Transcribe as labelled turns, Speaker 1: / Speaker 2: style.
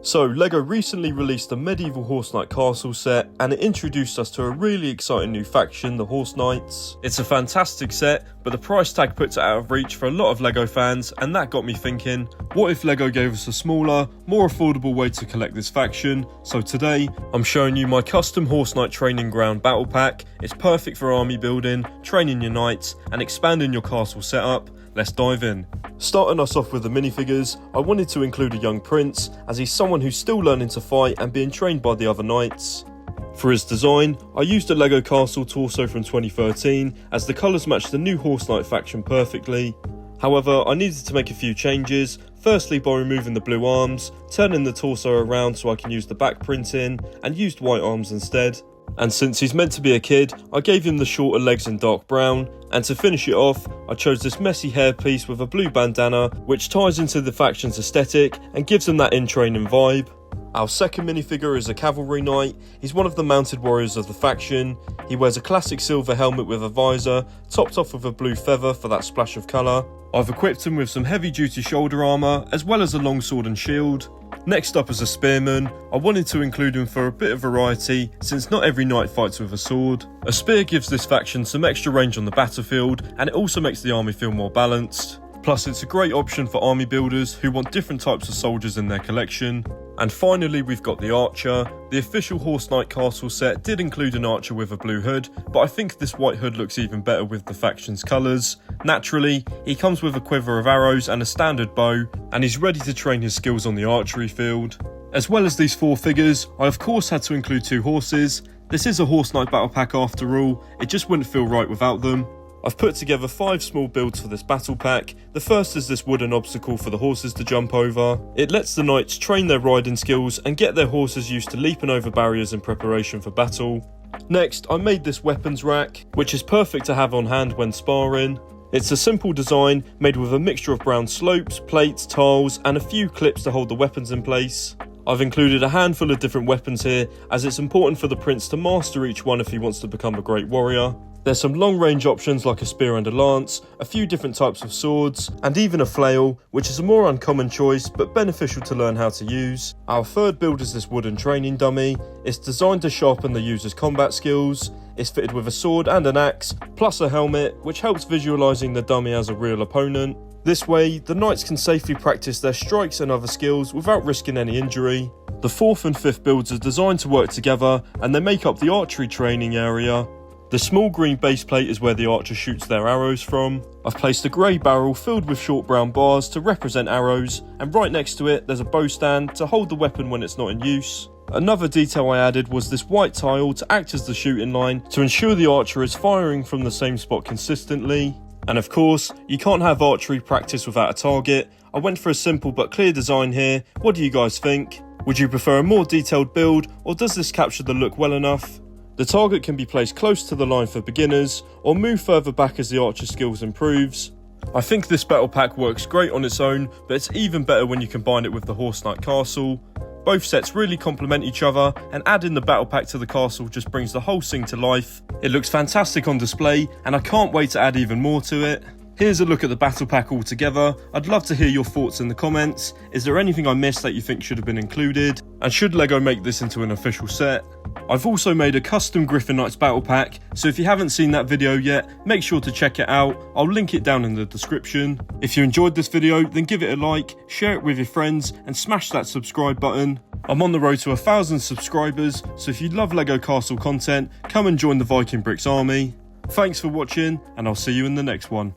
Speaker 1: So, LEGO recently released a medieval Horse Knight castle set, and it introduced us to a really exciting new faction, the Horse Knights. It's a fantastic set, but the price tag puts it out of reach for a lot of LEGO fans, and that got me thinking, what if LEGO gave us a smaller, more affordable way to collect this faction? So today, I'm showing you my custom Horse Knight training ground battle pack. It's perfect for army building, training your knights, and expanding your castle setup. Let's dive in. Starting us off with the minifigures, I wanted to include a young prince, as he's someone who's still learning to fight and being trained by the other knights. For his design, I used a LEGO Castle torso from 2013, as the colours match the new Horse Knight faction perfectly. However, I needed to make a few changes, firstly by removing the blue arms, turning the torso around so I can use the back printing, and used white arms instead. And since he's meant to be a kid, I gave him the shorter legs in dark brown, and to finish it off, I chose this messy hairpiece with a blue bandana, which ties into the faction's aesthetic and gives them that in-training vibe. Our second minifigure is a cavalry knight. He's one of the mounted warriors of the faction. He wears a classic silver helmet with a visor, topped off with a blue feather for that splash of colour. I've equipped him with some heavy duty shoulder armour, as well as a long sword and shield. Next up is a spearman. I wanted to include him for a bit of variety, since not every knight fights with a sword. A spear gives this faction some extra range on the battlefield, and it also makes the army feel more balanced. Plus, it's a great option for army builders who want different types of soldiers in their collection. And finally, we've got the archer. The official Horse Knight castle set did include an archer with a blue hood, but I think this white hood looks even better with the faction's colours. Naturally, he comes with a quiver of arrows and a standard bow, and he's ready to train his skills on the archery field. As well as these four figures, I of course had to include two horses. This is a Horse Knight battle pack after all, it just wouldn't feel right without them. I've put together 5 small builds for this battle pack. The first is this wooden obstacle for the horses to jump over. It lets the knights train their riding skills and get their horses used to leaping over barriers in preparation for battle. Next, I made this weapons rack, which is perfect to have on hand when sparring. It's a simple design made with a mixture of brown slopes, plates, tiles, and a few clips to hold the weapons in place. I've included a handful of different weapons here, as it's important for the prince to master each one if he wants to become a great warrior. There's some long range options like a spear and a lance, a few different types of swords, and even a flail, which is a more uncommon choice but beneficial to learn how to use. Our third build is this wooden training dummy. It's designed to sharpen the user's combat skills. It's fitted with a sword and an axe, plus a helmet, which helps visualising the dummy as a real opponent. This way, the knights can safely practice their strikes and other skills without risking any injury. The fourth and fifth builds are designed to work together, and they make up the archery training area. The small green base plate is where the archer shoots their arrows from. I've placed a grey barrel filled with short brown bars to represent arrows, and right next to it there's a bow stand to hold the weapon when it's not in use. Another detail I added was this white tile to act as the shooting line to ensure the archer is firing from the same spot consistently. And of course, you can't have archery practice without a target. I went for a simple but clear design here. What do you guys think? Would you prefer a more detailed build, or does this capture the look well enough? The target can be placed close to the line for beginners, or move further back as the archer skills improves. I think this battle pack works great on its own, but it's even better when you combine it with the Horse Knight castle. Both sets really complement each other, and adding the battle pack to the castle just brings the whole scene to life. It looks fantastic on display, and I can't wait to add even more to it. Here's a look at the battle pack all together. I'd love to hear your thoughts in the comments. Is there anything I missed that you think should have been included? And should LEGO make this into an official set? I've also made a custom Griffin Knights battle pack, so if you haven't seen that video yet, make sure to check it out. I'll link it down in the description. If you enjoyed this video, then give it a like, share it with your friends, and smash that subscribe button. I'm on the road to 1,000 subscribers, so if you love LEGO Castle content, come and join the Viking Bricks army. Thanks for watching, and I'll see you in the next one.